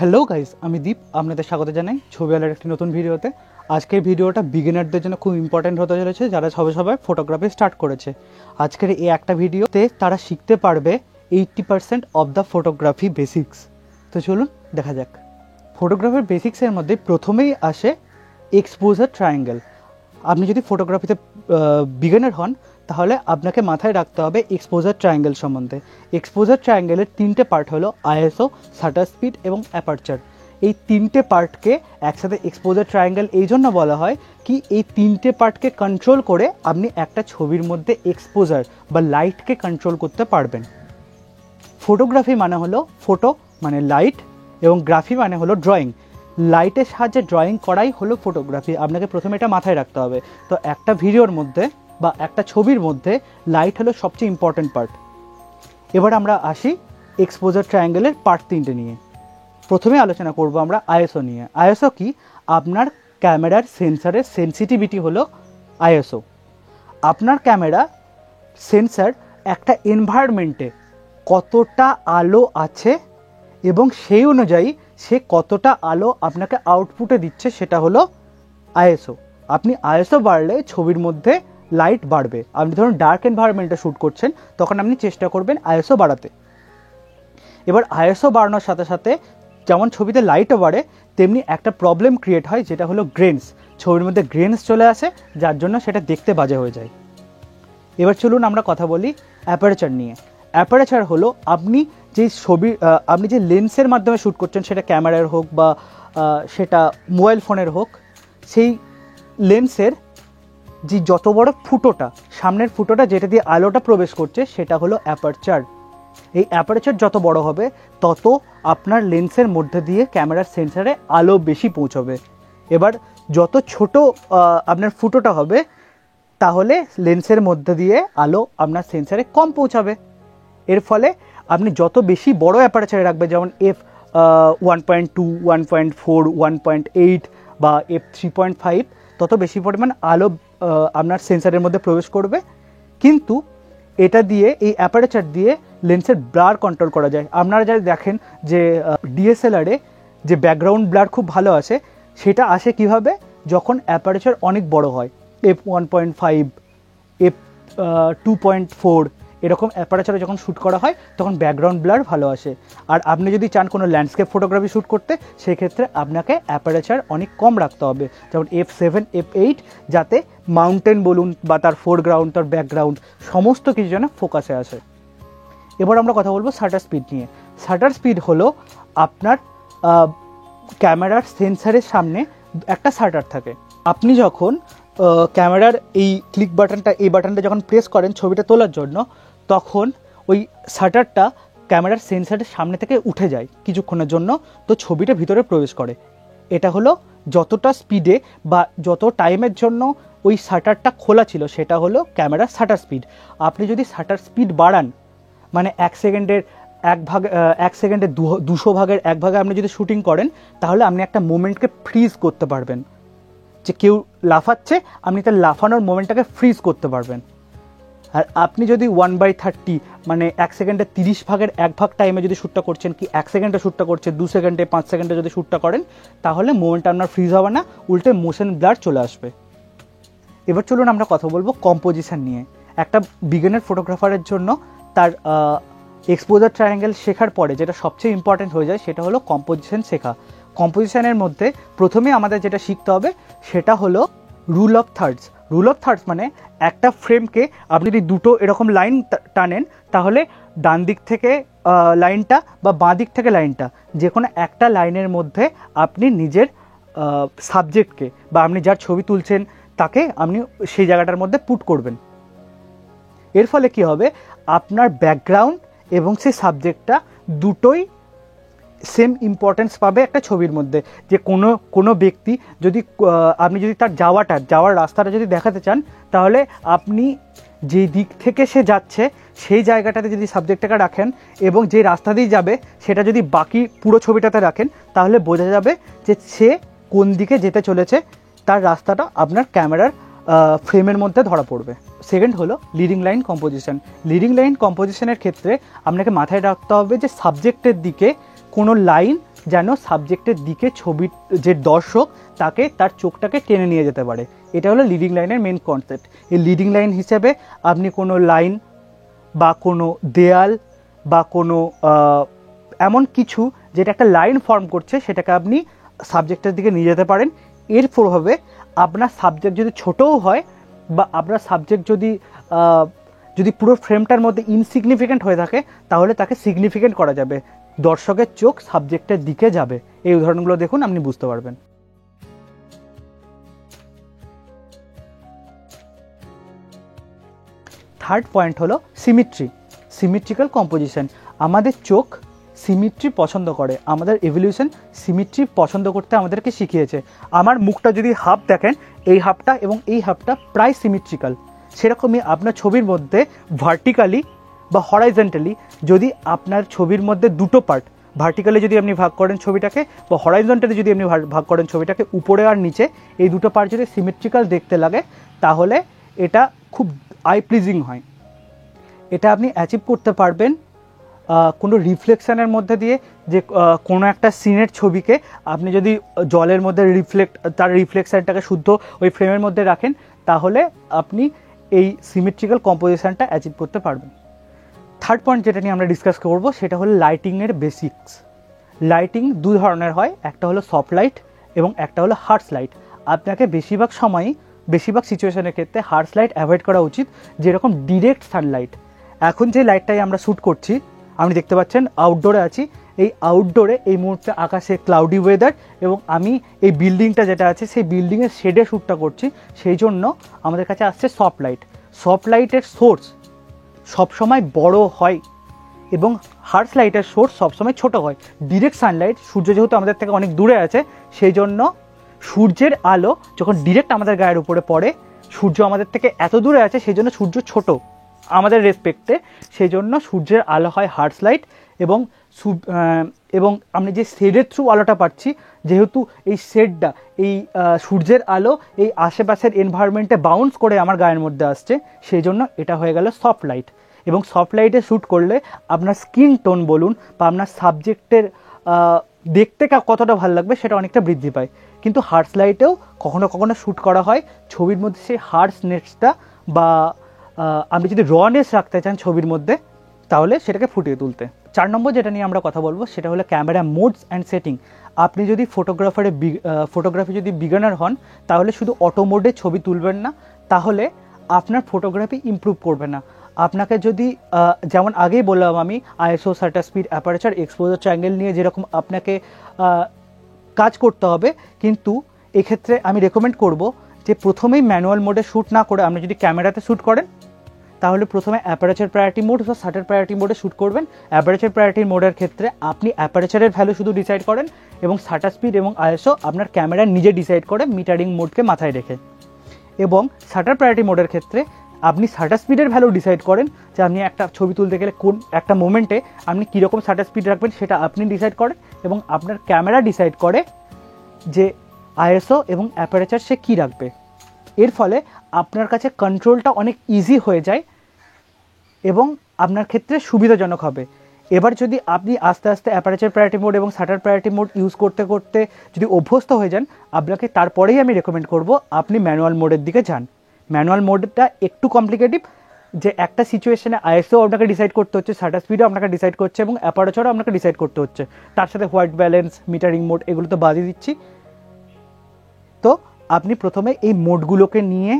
Hello guys, আমি দীপ আপনাদের স্বাগত জানাই ছবি আলোর একটি নতুন ভিডিওতে। আজকের ভিডিওটা বিগিনারদের জন্য খুব ইম্পর্টেন্ট হতে চলেছে, যারা সবে ফটোগ্রাফি স্টার্ট করেছে। আজকের এই একটা ভিডিওতে তারা শিখতে পারবে 80% অফ দ্য ফটোগ্রাফি বেসিক্স। তো চলুন দেখা যাক। ফটোগ্রাফির বেসিক্সের মধ্যে প্রথমেই আসে এক্সপোজার ট্রায়াঙ্গেল। আপনি যদি ফটোগ্রাফিতে বিগিনার হন তাহলে আপনাকে মাথায় রাখতে হবে এক্সপোজার ট্রায়াঙ্গেল সম্বন্ধে। এক্সপোজার ট্রায়াঙ্গেলের তিনটে পার্ট হলো আইএসও, শাটার স্পিড এবং অ্যাপারচার। এই তিনটে পার্টকে একসাথে এক্সপোজার ট্রায়াঙ্গেল এই জন্য বলা হয় কি এই তিনটে পার্টকে কন্ট্রোল করে আপনি একটা ছবির মধ্যে এক্সপোজার বা লাইটকে কন্ট্রোল করতে পারবেন। ফটোগ্রাফি মানে হলো ফটো মানে লাইট এবং গ্রাফি মানে হলো ড্রয়িং। লাইটের সাহায্যে ড্রয়িং করাই হলো ফটোগ্রাফি। আপনাকে প্রথমে এটা মাথায় রাখতে হবে। তো একটা ভিডিওর মধ্যে বা একটা ছবির মধ্যে লাইট হলো সবচেয়ে ইম্পর্ট্যান্ট পার্ট। এবার আমরা আসি এক্সপোজার ট্রায়াঙ্গেলের পার্ট তিনটে নিয়ে। প্রথমে আলোচনা করব আমরা আইএসও নিয়ে। আইএসও কি? আপনার ক্যামেরার সেন্সারের সেন্সিটিভিটি হলো আইএসও। আপনার ক্যামেরা সেন্সার একটা এনভায়রনমেন্টে কতটা আলো আছে এবং সেই অনুযায়ী সে কতটা আলো আপনাকে আউটপুটে দিচ্ছে সেটা হলো আইএসও। আপনি আইএসও বাড়লে ছবির মধ্যে লাইট বাড়বে। আপনি ধরুন ডার্ক এনভায়রনমেন্টে শ্যুট করছেন, তখন আপনি চেষ্টা করবেন আইএসও বাড়াতে। এবার আইএসও বাড়ানোর সাথে সাথে যেমন ছবিতে লাইটও বাড়ে, তেমনি একটা প্রবলেম ক্রিয়েট হয় যেটা হলো গ্রেনস। ছবির মধ্যে গ্রেনস চলে আসে, যার জন্য সেটা দেখতে বাজে হয়ে যায়। এবার চলুন আমরা কথা বলি অ্যাপারেচার নিয়ে। অ্যাপারেচার হলো আপনি যে লেন্সের মাধ্যমে শ্যুট করছেন, সেটা ক্যামেরার হোক বা সেটা মোবাইল ফোনের হোক, সেই লেন্সের যে যত বড় ফুটোটা, সামনের ফুটোটা যেটা দিয়ে আলোটা প্রবেশ করছে, সেটা হলো অ্যাপারচার। এই অ্যাপারচার যত বড় হবে তত আপনার লেন্সের মধ্যে দিয়ে ক্যামেরার সেন্সারে আলো বেশি পৌঁছবে। এবার যত ছোট আপনার ফুটোটা হবে তাহলে লেন্সের মধ্যে দিয়ে আলো আপনার সেন্সারে কম পৌঁছাবে। এর ফলে আপনি যত বেশি বড় অ্যাপারচারে রাখবেন, যেমন f1.2, 1.4, 1.8 বা f3.5, তত বেশি পরিমাণ আলো আপনার সেন্সারের মধ্যে প্রবেশ করবে। কিন্তু এটা দিয়ে, এই অ্যাপারেচার দিয়ে লেন্সের ব্লার কন্ট্রোল করা যায়। আপনারা যারা দেখেন যে ডিএসএলআরে যে ব্যাকগ্রাউন্ড ব্লার খুব ভালো আসে, সেটা আসে কিভাবে? যখন অ্যাপারেচার অনেক বড় হয়, f1.5, f2.4 এরকম অ্যাপারেচারে যখন শ্যুট করা হয় তখন ব্যাকগ্রাউন্ড ব্লার ভালো আসে। আর আপনি যদি চান কোনো ল্যান্ডস্কেপ ফটোগ্রাফি শ্যুট করতে, সেক্ষেত্রে আপনাকে অ্যাপারেচার অনেক কম রাখতে হবে, যেমন f7, f8, যাতে মাউন্টেন বলুন বা তার ফোরগ্রাউন্ড, তার ব্যাকগ্রাউন্ড সমস্ত কিছু যেন ফোকাসে আসে। এবার আমরা কথা বলবো শাটার স্পিড নিয়ে। শাটার স্পিড হলো আপনার ক্যামেরার সেন্সারের সামনে একটা শাটার থাকে। আপনি যখন ক্যামেরার এই ক্লিক বাটনটা, এই বাটনটা যখন প্রেস করেন ছবিটা তোলার জন্য, তখন ওই শাটারটা ক্যামেরার সেন্সারের সামনে থেকে উঠে যায় কিছুক্ষণের জন্য, তো ছবিটা ভিতরে প্রবেশ করে। এটা হলো যতটা স্পিডে বা যত টাইমের জন্য ওই শাটারটা খোলা ছিল, সেটা হলো ক্যামেরার শাটার স্পিড। আপনি যদি শাটার স্পিড বাড়ান, মানে 1 সেকেন্ডের 200 ভাগের 1 ভাগে আপনি যদি শুটিং করেন, তাহলে আপনি একটা মোমেন্টকে ফ্রিজ করতে পারবেন। যে কেউ লাফাচ্ছে, আপনি তার লাফানোর মোমেন্টটাকে ফ্রিজ করতে পারবেন। আর আপনি যদি 1/30 মানে 1 সেকেন্ডের 30 ভাগের 1 ভাগ টাইমে যদি শ্যুটটা করছেন, কি 1 সেকেন্ডে শ্যুটটা করছেন, 2 সেকেন্ডে, 5 সেকেন্ডে যদি শ্যুটটা করেন, তাহলে মোমেন্টটা আপনার ফ্রিজ হবে না, উল্টে মোশন ব্লার চলে আসবে। এবার চলুন আমরা কথা বলবো কম্পোজিশন নিয়ে। একটা বিগিনার ফটোগ্রাফারের জন্য তার এক্সপোজার ট্রায়াঙ্গেল শেখার পরে যেটা সবচেয়ে ইম্পর্টেন্ট হয়ে যায়, সেটা হলো কম্পোজিশন শেখা। কম্পোজিশনের মধ্যে প্রথমে আমাদের যেটা শিখতে হবে সেটা হলো rule of thirds. Rule of thirds মানে একটা ফ্রেমকে আপনি যদি দুটো এরকম লাইন টানেন, তাহলে ডান দিক থেকে লাইনটা বা বাঁ দিক থেকে লাইনটা, যে কোনো একটা লাইনের মধ্যে আপনি নিজের সাবজেক্টকে বা আপনি যার ছবি তুলছেন তাকে আপনি সেই জায়গাটার মধ্যে পুট করবেন। এর ফলে কি হবে? আপনার ব্যাকগ্রাউন্ড এবং সেই সাবজেক্টটা দুটোই সেম ইম্পর্টেন্স পাবে একটা ছবির মধ্যে। যে কোনো ব্যক্তি যদি আপনি যদি তার যাওয়ার রাস্তাটা যদি দেখাতে চান, তাহলে আপনি যে দিক থেকে সে যাচ্ছে সেই জায়গাটাতে যদি সাবজেক্টটাকে রাখেন এবং যে রাস্তা দিয়ে যাবে সেটা যদি বাকি পুরো ছবিটাতে রাখেন, তাহলে বোঝা যাবে যে সে কোন দিকে যেতে চলেছে, তার রাস্তাটা আপনার ক্যামেরার ফ্রেমের মধ্যে ধরা পড়বে। সেকেন্ড হলো leading line composition. Leading line কম্পোজিশনের ক্ষেত্রে আপনাকে মাথায় রাখতে হবে যে সাবজেক্টের দিকে কোনো লাইন যেন সাবজেক্টের দিকে ছবির যে দর্শক তাকে তার চোখটাকে টেনে নিয়ে যেতে পারে। এটা হলো লিডিং লাইনের মেন কনসেপ্ট। এই লিডিং লাইন হিসেবে আপনি কোনো লাইন বা কোনো দেয়াল বা কোনো এমন কিছু যেটা একটা লাইন ফর্ম করছে সেটাকে আপনি সাবজেক্টের দিকে নিয়ে যেতে পারেন। এর প্রভাবে আপনার সাবজেক্ট যদি ছোটও হয় বা আপনার সাবজেক্ট যদি পুরো ফ্রেমটার মধ্যে ইনসিগনিফিক্যান্ট হয়ে থাকে তাহলে তাকে সিগনিফিক্যান্ট করা যাবে, দর্শকের চোখ সাবজেক্টের দিকে যাবে। এই উদাহরণগুলো দেখুন, আপনি বুঝতে পারবেন। থার্ড পয়েন্ট হলো সিমিট্রিক্যাল কম্পোজিশন। আমাদের চোখ সিমিট্রি পছন্দ করে, আমাদের এভলিউশন সিমিট্রি পছন্দ করতে আমাদেরকে শিখিয়েছে। আমার মুখটা যদি হাফ দেখেন, এই হাফটা এবং এই হাফটা প্রায় সিমিট্রিক্যাল। সেরকমই আপনার ছবির মধ্যে ভার্টিক্যালি বা হরাইজন্টালি যদি আপনার ছবির মধ্যে দুটো পার্ট, ভার্টিক্যালি যদি আপনি ভাগ করেন ছবিটাকে বা হরাইজন্টালি যদি আপনি ভাগ করেন ছবিটাকে, উপরে আর নিচে এই দুটো পার্ট যদি সিমিট্রিক্যাল দেখতে লাগে তাহলে এটা খুব আই প্লিজিং হয়। এটা আপনি অ্যাচিভ করতে পারবেন কোনো রিফ্লেকশানের মধ্যে দিয়ে। যে কোনো একটা সিনের ছবিকে আপনি যদি জলের মধ্যে তার রিফ্লেকশানটাকে শুদ্ধ ওই ফ্রেমের মধ্যে রাখেন তাহলে আপনি এই সিমেট্রিক্যাল কম্পোজিশনটা অ্যাচিভ করতে পারবেন। থার্ড পয়েন্ট যেটা নিয়ে আমরা ডিসকাস করব সেটা হলো লাইটিংয়ের বেসিক্স। লাইটিং দু ধরনের হয়, একটা হলো সফট লাইট এবং একটা হলো হার্শ লাইট। আপনাকে বেশিরভাগ সিচুয়েশনের ক্ষেত্রে হার্শ লাইট অ্যাভয়েড করা উচিত, যেরকম ডিরেক্ট সানলাইট। এখন যে লাইটটাই আমরা শ্যুট করছি, আপনি দেখতে পাচ্ছেন আউটডোরে আছি। এই আউটডোরে এই মুহূর্তে আকাশে ক্লাউডি ওয়েদার এবং আমি এই বিল্ডিংটা যেটা আছে সেই বিল্ডিংয়ের শেডে শ্যুটটা করছি, সেই জন্য আমাদের কাছে আসছে সফট লাইট। সফট লাইটের সোর্স সবসময় বড় হয় এবং হার্শ লাইটের সোর্স সবসময় ছোট হয়। ডিরেক্ট সানলাইট, সূর্য যেহেতু আমাদের থেকে অনেক দূরে আছে, সেই জন্য সূর্যের আলো যখন ডিরেক্ট আমাদের গায়ের উপরে পড়ে, সূর্য আমাদের থেকে এত দূরে আছে সেই জন্য সূর্য ছোট আমাদের রেসপেক্টে, সেই জন্য সূর্যের আলো হয় হার্শ লাইট। এবং আমরা যে শেডের থ্রু আলোটা পাচ্ছি, যেহেতু এই শেডটা এই সূর্যের আলো এই আশেপাশের এনভায়রনমেন্টে বাউন্স করে আমার গায়ের মধ্যে আসছে, সেই জন্য এটা হয়ে গেল সফট লাইট। এবং সফট লাইটে শ্যুট করলে আপনার স্কিন টোন বলুন বা আপনার সাবজেক্টের দেখতে কতটা ভালো লাগবে সেটা অনেকটা বৃদ্ধি পায়। কিন্তু হার্শ লাইটেও কখনো কখনো শ্যুট করা হয় ছবির মধ্যে সেই হার্শনেসটা বা আপনি যদি রনেস রাখতে চান ছবির মধ্যে তাহলে সেটাকে ফুটিয়ে তুলতে। 4 নম্বর যেটা নিয়ে আমরা কথা বলবো সেটা হলো ক্যামেরা মোডস অ্যান্ড সেটিং। আপনি যদি ফটোগ্রাফি যদি বিগিনার হন তাহলে শুধু অটো মোডে ছবি তুলবেন না, তাহলে আপনার ফটোগ্রাফি ইমপ্রুভ করবে না। আপনাকে যদি যেমন আগেই বললাম আমি, ISO, shutter speed, aperture, exposure, triangle নিয়ে যেরকম আপনাকে কাজ করতে হবে, কিন্তু এক্ষেত্রে আমি রেকমেন্ড করব যে প্রথমেই ম্যানুয়াল মোডে শ্যুট না করে আপনি যদি ক্যামেরাতে শ্যুট করেন তাহলে প্রথমে অ্যাপারেচার প্রায়োরিটি মোড বা শাটার প্রায়োরিটি মোডে শ্যুট করবেন। অ্যাপারেচার প্রায়োরিটি মোডের ক্ষেত্রে আপনি অ্যাপারেচারের ভ্যালু শুধু ডিসাইড করেন এবং শাটার স্পিড এবং আইএসও আপনার ক্যামেরা নিজে ডিসাইড করে মিটারিং মোডকে মাথায় রেখে। এবং শাটার প্রায়োরিটি মোডের ক্ষেত্রে আপনি শাটার স্পিডের ভ্যালু ডিসাইড করেন, যে আপনি একটা ছবি তুলতে গেলে কোন একটা মোমেন্টে আপনি কীরকম শাটার স্পিড রাখবেন সেটা আপনি ডিসাইড করেন এবং আপনার ক্যামেরা ডিসাইড করে যে আইএসও এবং অ্যাপারেচার সে কী রাখবে। এর ফলে আপনার কাছে কন্ট্রোলটা অনেক ইজি হয়ে যায় এবং আপনার ক্ষেত্রে সুবিধাজনক হবে। এবার যদি আপনি আস্তে আস্তে অ্যাপারেচার প্রায়োরিটি মোড এবং শাটার প্রায়োরিটি মোড ইউজ করতে করতে যদি অভ্যস্ত হয়ে যান, আপনাকে তারপরেই আমি রেকমেন্ড করব আপনি ম্যানুয়াল মোডের দিকে যান। ম্যানুয়াল মোডটা একটু কমপ্লিকেটিভ, যে একটা সিচুয়েশনে আইএসও আপনাকে ডিসাইড করতে হচ্ছে, শাটার স্পিডও আপনাকে ডিসাইড করছে এবং অ্যাপারেচারও আপনাকে ডিসাইড করতে হচ্ছে, তার সাথে হোয়াইট ব্যালেন্স, মিটারিং মোড এগুলো তো বাদই দিচ্ছি। তো আপনি প্রথমে এই মোডগুলোকে নিয়ে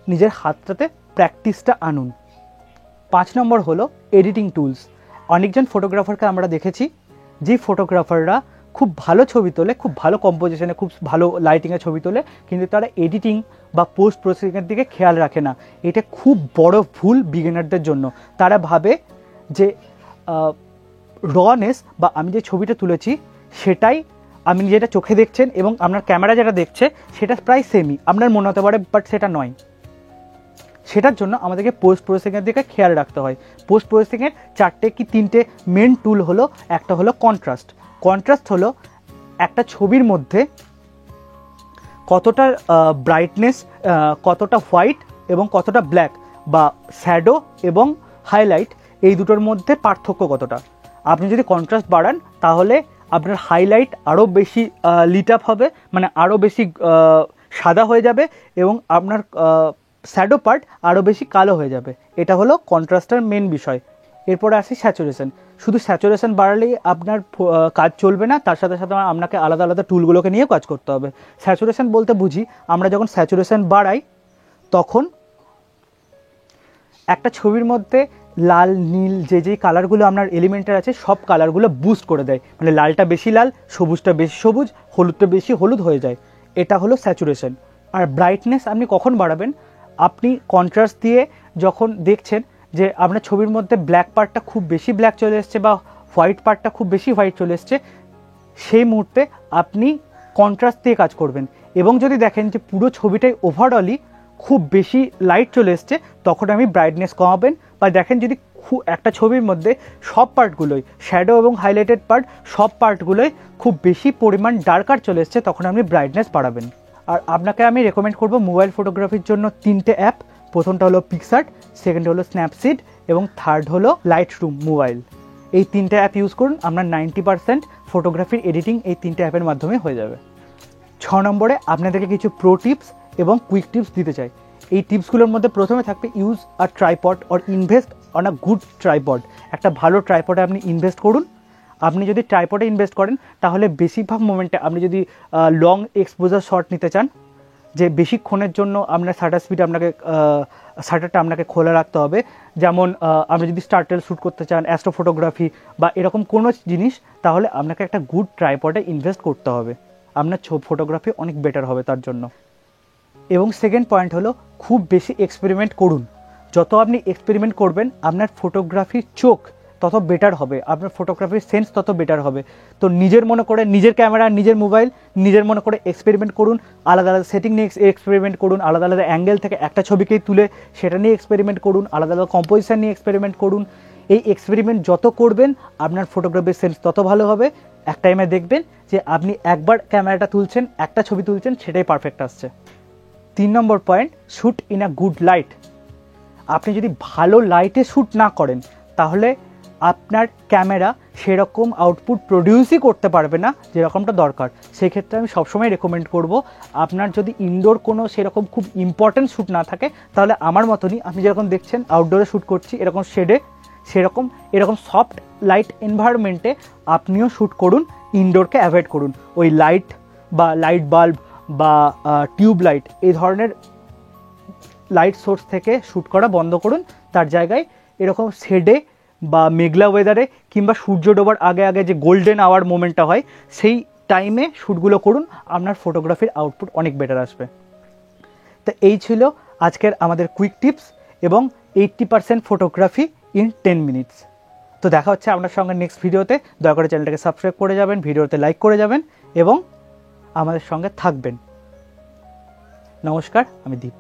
নিজের হাতটাতে প্র্যাকটিসটা আনুন। 5 নম্বর হলো এডিটিং টুলস। অনেকজন ফটোগ্রাফারকে আমরা দেখেছি যে ফটোগ্রাফাররা খুব ভালো ছবি তোলে, খুব ভালো কম্পোজিশনে, খুব ভালো লাইটিংয়ে ছবি তোলে, কিন্তু তারা এডিটিং বা পোস্ট প্রসেসিংয়ের দিকে খেয়াল রাখে না। এটা খুব বড় ভুল বিগিনারদের জন্য। তারা ভাবে যে রনেস বা আমি যে ছবিটা তুলেছি সেটাই আপনি যেটা চোখে দেখছেন এবং আপনার ক্যামেরা যেটা দেখছে সেটা প্রায় সেমই, আপনার মনে হতে পারে, বাট সেটা নয়। সেটার জন্য আমাদেরকে পোস্ট প্রসেসিংয়ের দিকে খেয়াল রাখতে হয়। পোস্ট প্রসেসিংয়ের 4টে কি 3টে মেন টুল হলো, একটা হলো কন্ট্রাস্ট। কন্ট্রাস্ট হলো একটা ছবির মধ্যে কতটা ব্রাইটনেস, কতটা হোয়াইট এবং কতটা ব্ল্যাক, বা শ্যাডো এবং হাইলাইট, এই দুটোর মধ্যে পার্থক্য কতটা। আপনি যদি কন্ট্রাস্ট বাড়ান তাহলে আপনার হাইলাইট আরও বেশি লিট আপ হবে, মানে আরও বেশি সাদা হয়ে যাবে এবং আপনার শ্যাডো পার্ট আরও বেশি কালো হয়ে যাবে। এটা হলো কন্ট্রাস্টের মেন বিষয়। এরপরে আসি স্যাচুরেশন। শুধু স্যাচুরেশন বাড়ালেই আপনার কাজ চলবে না, তার সাথে সাথে আপনাকে আলাদা আলাদা টুলগুলোকে নিয়েও কাজ করতে হবে। স্যাচুরেশন বলতে বুঝি আমরা যখন স্যাচুরেশন বাড়াই তখন একটা ছবির মধ্যে লাল নীল যে কালারগুলো আপনার এলিমেন্টের আছে সব কালারগুলো বুস্ট করে দেয়, মানে লালটা বেশি লাল, সবুজটা বেশি সবুজ, হলুদটা বেশি হলুদ হয়ে যায়। এটা হলো স্যাচুরেশন। আর ব্রাইটনেস আপনি কখন বাড়াবেন? আপনি কন্ট্রাস্ট দিয়ে যখন দেখছেন যে আপনার ছবির মধ্যে ব্ল্যাক পার্টটা খুব বেশি ব্ল্যাক চলে এসছে বা হোয়াইট পার্টটা খুব বেশি হোয়াইট চলে এসছে, সেই মুহূর্তে আপনি কন্ট্রাস্ট দিয়ে কাজ করবেন। এবং যদি দেখেন যে পুরো ছবিটাই ওভারঅলই খুব বেশি লাইট চলে এসছে, তখন আমি ব্রাইটনেস কমাবেন। বা দেখেন যদি একটা ছবির মধ্যে সব পার্টগুলোই শ্যাডো এবং হাইলাইটেড পার্ট সব পার্টগুলোই খুব বেশি পরিমাণ ডার্কার চলে এসছে, তখন আপনি ব্রাইটনেস বাড়াবেন। আর আপনাকে আমি রেকমেন্ড করব মোবাইল ফটোগ্রাফির জন্য 3টে অ্যাপ। প্রথমটা হলো পিক্সার্ট, সেকেন্ড হলো স্ন্যাপসিড এবং থার্ড হলো লাইটরুম মোবাইল। এই 3টে অ্যাপ ইউজ করুন, আপনার 90% ফটোগ্রাফির এডিটিং এই 3টে অ্যাপের মাধ্যমে হয়ে যাবে। 6 নম্বরে আপনাদেরকে কিছু প্রো টিপস এবং কুইক টিপস দিতে চাই। এই টিপসগুলোর মধ্যে প্রথমে থাকবে use a tripod or invest on a good tripod. একটা ভালো ট্রাইপডে আপনি ইনভেস্ট করুন। আপনি যদি ট্রাইপডে ইনভেস্ট করেন তাহলে বেশিরভাগ মোমেন্টে আপনি যদি লং এক্সপোজার শট নিতে চান, যে বেশিক্ষণের জন্য আপনার শাটারটা আপনাকে খোলা রাখতে হবে, যেমন আপনি যদি স্টার্টেল শ্যুট করতে চান, অ্যাস্ট্রো ফটোগ্রাফি বা এরকম কোনো জিনিস, তাহলে আপনাকে একটা গুড ট্রাইপডে ইনভেস্ট করতে হবে। আপনার ফটোগ্রাফি অনেক বেটার হবে তার জন্য। এবং সেকেন্ড পয়েন্ট হলো খুব বেশি এক্সপেরিমেন্ট করুন। যত আপনি এক্সপেরিমেন্ট করবেন আপনার ফটোগ্রাফির চোখ তত বেটার হবে, আপনার ফটোগ্রাফির সেন্স তত বেটার হবে। তো নিজের মনে করে, নিজের ক্যামেরা, নিজের মোবাইল, নিজের মনে করে এক্সপেরিমেন্ট করুন। আলাদা আলাদা সেটিং নিয়ে এক্সপেরিমেন্ট করুন, আলাদা আলাদা অ্যাঙ্গেল থেকে একটা ছবিকেই তুলে সেটা নিয়ে এক্সপেরিমেন্ট করুন, আলাদা আলাদা কম্পোজিশন নিয়ে এক্সপেরিমেন্ট করুন। এই এক্সপেরিমেন্ট যত করবেন আপনার ফটোগ্রাফির সেন্স তত ভালো হবে। এক টাইমে দেখবেন যে আপনি একবার ক্যামেরাটা তুলছেন, একটা ছবি তুলছেন, সেটাই পারফেক্ট আসছে। 3 নম্বর point, shoot in a good light. আপনি যদি ভালো লাইটে শ্যুট না করেন তাহলে আপনার ক্যামেরা সেরকম আউটপুট প্রডিউসই করতে পারবে না যেরকমটা দরকার। সেই ক্ষেত্রে আমি সবসময় রেকমেন্ড করব, আপনার যদি ইনডোর কোনো সেরকম খুব ইম্পর্টেন্ট শ্যুট না থাকে তাহলে আমার মতনই আপনি যেরকম দেখছেন আউটডোরে শ্যুট করছি এরকম শেডে, এরকম সফট লাইট এনভায়রনমেন্টে আপনিও শ্যুট করুন। ইনডোরকে অ্যাভয়েড করুন। ওই লাইট বা লাইট বাল্ব বা টিউব লাইট এই ধরনের লাইট সোর্স থেকে শ্যুট করা বন্ধ করুন। তার জায়গায় এরকম শেডে বা মেঘলা ওয়েদারে কিংবা সূর্য ডোবার আগে আগে যে গোল্ডেন আওয়ার মোমেন্টটা হয় সেই টাইমে শ্যুটগুলো করুন, আপনার ফটোগ্রাফির আউটপুট অনেক বেটার আসবে। তো এই ছিল আজকের আমাদের কুইক টিপস এবং 80% ফটোগ্রাফি ইন 10 মিনিটস। তো দেখা হচ্ছে আপনার সঙ্গে নেক্সট ভিডিওতে। দয়া করে চ্যানেলটাকে সাবস্ক্রাইব করে যাবেন, ভিডিওতে লাইক করে যাবেন এবং আমাদের সঙ্গে থাকবেন। নমস্কার, আমি দীপ।